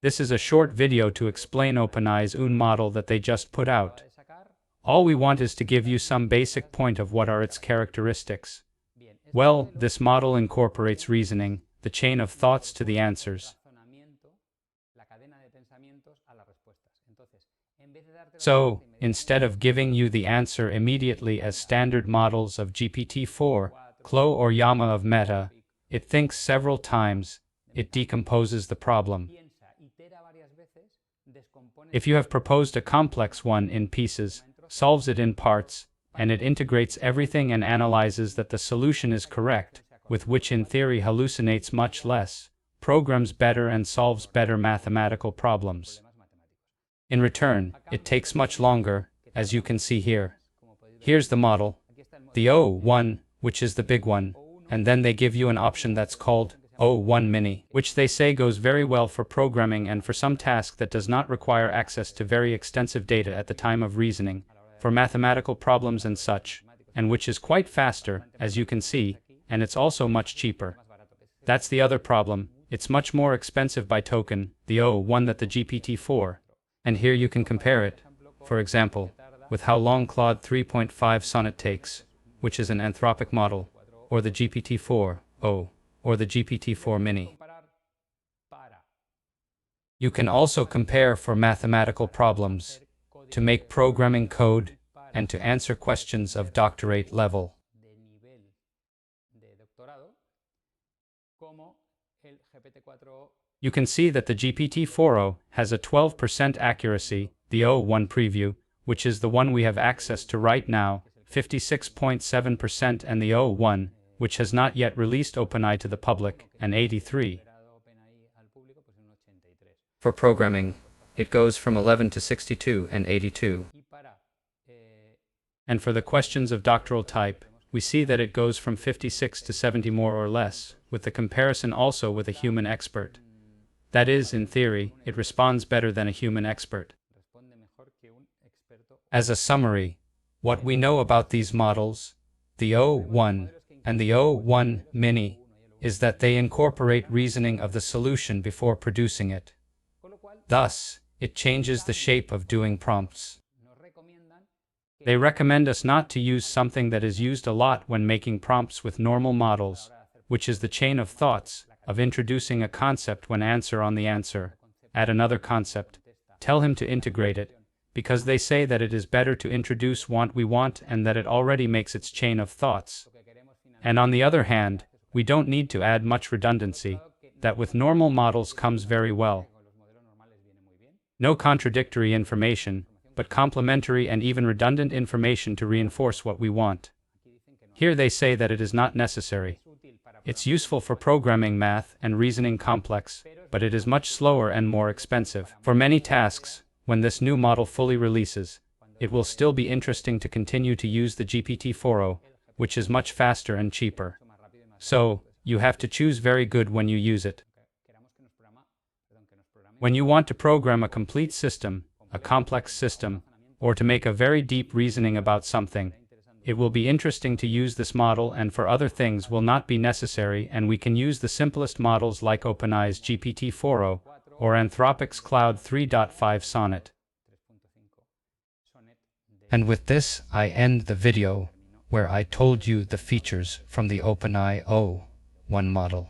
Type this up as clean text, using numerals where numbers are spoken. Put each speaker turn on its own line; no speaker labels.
This is a short video to explain Openai's own model that they just put out. All we want is to give you some basic point of what are its characteristics. Well, this model incorporates reasoning, the chain of thoughts to the answers. So, instead of giving you the answer immediately as standard models of GPT-4, Clo or Llama of Meta, it thinks several times, it decomposes the problem. If you have proposed a complex one in pieces, solves it in parts, and it integrates everything and analyzes that the solution is correct, with which in theory hallucinates much less, programs better and solves better mathematical problems. In return, it takes much longer, as you can see here. Here's the model, the O1, which is the big one, and then they give you an option that's called O1 mini, which they say goes very well for programming and for some task that does not require access to very extensive data at the time of reasoning, for mathematical problems and such, and which is quite faster, as you can see, and it's also much cheaper. That's the other problem, it's much more expensive by token, the O1 than the GPT-4. And here you can compare it, for example, with how long Claude 3.5 Sonnet takes, which is an anthropic model, or the GPT-4, or the GPT-4 mini. You can also compare for mathematical problems, to make programming code, and to answer questions of doctorate level. You can see that the GPT-4o has a 12% accuracy, the O1 preview, which is the one we have access to right now, 56.7%, and the O1, which has not yet released Openai to the public, and 83%. For programming, it goes from 11 to 62 and 82. And for the questions of doctoral type, we see that it goes from 56 to 70 more or less, with the comparison also with a human expert. That is, in theory, it responds better than a human expert. As a summary, what we know about these models, the O1 and the O1 mini, is that they incorporate reasoning of the solution before producing it. Thus, it changes the shape of doing prompts. They recommend us not to use something that is used a lot when making prompts with normal models, which is the chain of thoughts, of introducing a concept when answer on the answer, add another concept, tell him to integrate it, because they say that it is better to introduce what we want and that it already makes its chain of thoughts. And on the other hand, we don't need to add much redundancy, that with normal models comes very well. No contradictory information, but complementary and even redundant information to reinforce what we want. Here they say that it is not necessary. It's useful for programming math and reasoning complex, but it is much slower and more expensive. For many tasks, when this new model fully releases, it will still be interesting to continue to use the GPT-4o, which is much faster and cheaper. So, you have to choose very good when you use it. When you want to program a complete system, a complex system, or to make a very deep reasoning about something, it will be interesting to use this model, and for other things will not be necessary, and we can use the simplest models like Openai's GPT-4o, or Anthropic's Claude 3.5 Sonnet. And with this, I end the video, where I told you the features from the Openai O1 model.